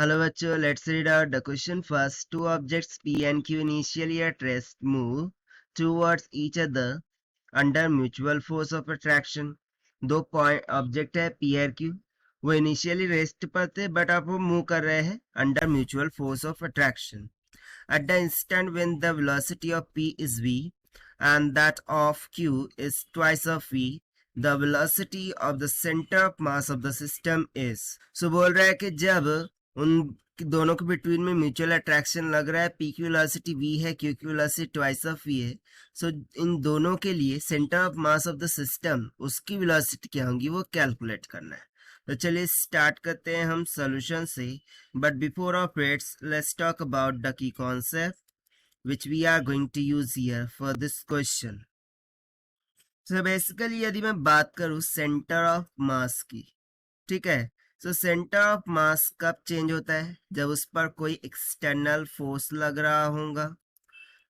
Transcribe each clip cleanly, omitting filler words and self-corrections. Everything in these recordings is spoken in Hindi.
Hello बच्चों, let's read out the question first. Two objects P and Q initially at rest move towards each other under mutual force of attraction. दो पॉइंट ऑब्जेक्ट है P और Q, वो इनिशियली रेस्ट पर थे बट अब वो मूव कर रहे हैं under mutual force of attraction. At the instant when the velocity of P is v and that of Q is twice of v, the velocity of the center of mass of the system is. So बोल रहा है कि जब उन दोनों के बिटवीन में म्यूचुअल अट्रैक्शन लग रहा है, पी की वेलोसिटी वी है, क्यू की वेलोसिटी ट्वाइस ऑफ वी है. सो इन दोनों के लिए centre of mass of the system, उसकी वेलोसिटी क्या होगी वो कैलकुलेट करना है. तो चलिए स्टार्ट करते हैं हम सॉल्यूशन से. But before of its let's talk about the key concept which we are going to use here for this question. So basically यदि मैं बात करूं सेंटर ऑफ मास की, ठीक है, सो सेंटर ऑफ मास कब चेंज होता है? जब उस पर कोई एक्सटर्नल फोर्स लग रहा होगा.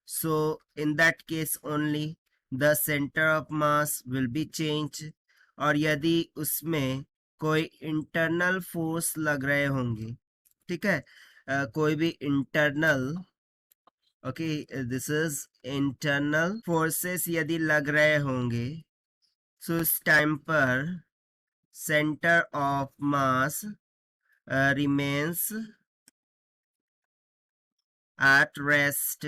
So in that case only the centre of mass will be change. और यदि उसमें कोई इंटरनल फोर्स लग रहे होंगे, ठीक है, कोई भी internal, okay, this is internal forces यदि लग रहे होंगे, सो इस टाइम पर centre of mass remains at rest.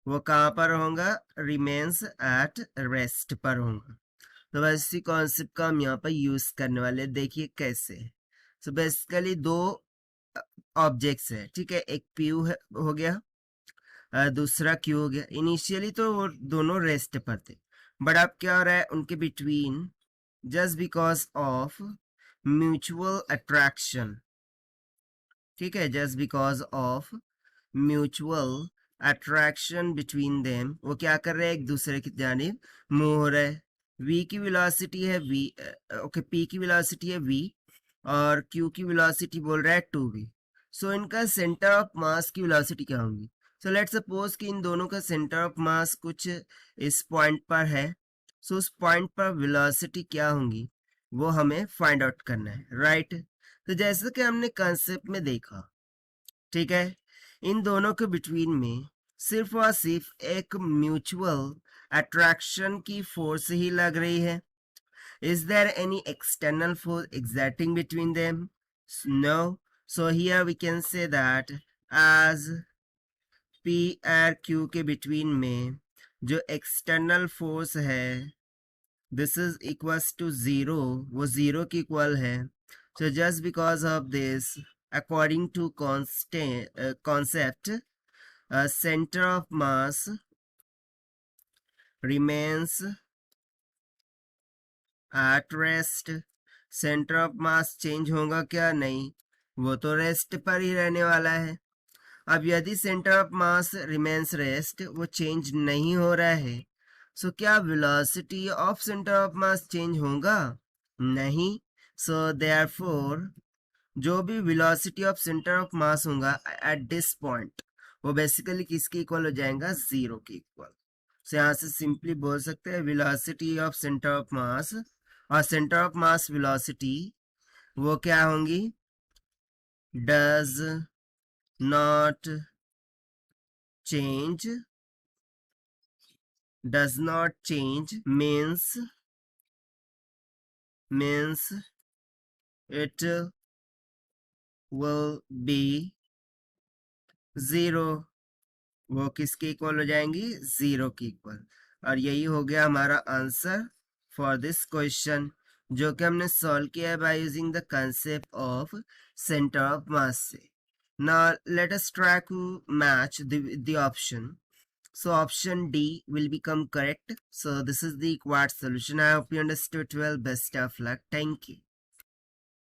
वो कहाँ पर होगा? remains at rest पर होगा. तो बस इसी कॉन्सेप्ट का हम यहाँ पर यूज करने वाले. देखिए कैसे. सो बेसिकली दो ऑब्जेक्ट्स है, ठीक है, एक पी हो गया, दूसरा क्यू हो गया. इनिशियली तो वो दोनों रेस्ट पर थे, बट अब क्या हो रहा है उनके between, just because of mutual attraction, ठीक है, just because of mutual attraction between them, वो क्या कर रहे हैं? एक दूसरे की जानिब मूव हो रहे हैं. v की वेलोसिटी है v, ओके, p की वेलोसिटी है v और q की वेलोसिटी बोल रहा है 2v. सो इनका सेंटर ऑफ मास की वेलोसिटी क्या होगी? सो लेट्स सपोज कि इन दोनों का सेंटर ऑफ मास कुछ इस पॉइंट पर है. सो उस पॉइंट पर वेलोसिटी क्या होंगी वो हमें फाइंड आउट करना है, राइट? तो जैसे कि हमने कंसेप्ट में देखा, ठीक है, इन दोनों के बिटवीन में सिर्फ और सिर्फ एक म्यूचुअल अट्रैक्शन की फोर्स ही लग रही है. Is there any external force exerting between them? No. So here we can say that as P और क्यू के बिटवीन में जो एक्सटर्नल फोर्स है, this is equals to zero, वो जीरो की इक्वल है. So just because of this, according to concept, center of mass remains at rest. Center of mass change होगा क्या? नहीं, वो तो रेस्ट पर ही रहने वाला है. अब यदि centre of mass remains rest, वो चेंज नहीं हो रहा है, सो क्या velocity of centre of mass change होगा? नहीं. सो देयरफॉर जो भी वेलोसिटी ऑफ सेंटर ऑफ मास होगा एट दिस पॉइंट, वो बेसिकली किसके इक्वल हो जाएगा? जीरो के इक्वल. सो यहाँ से सिंपली बोल सकते हैं वेलोसिटी ऑफ सेंटर ऑफ मास और सेंटर ऑफ मास वेलोसिटी वो क्या होंगी? Does not change. Does not change means it will be zero. वो किसके इक्वल हो जाएंगी? जीरो की इक्वल. और यही हो गया हमारा आंसर फॉर दिस क्वेश्चन, जो कि हमने सॉल्व किया है by using the concept of centre of mass से. Now let us try to match the option. So option D will become correct. So this is the required solution. I hope you understood well. Best of luck. Thank you.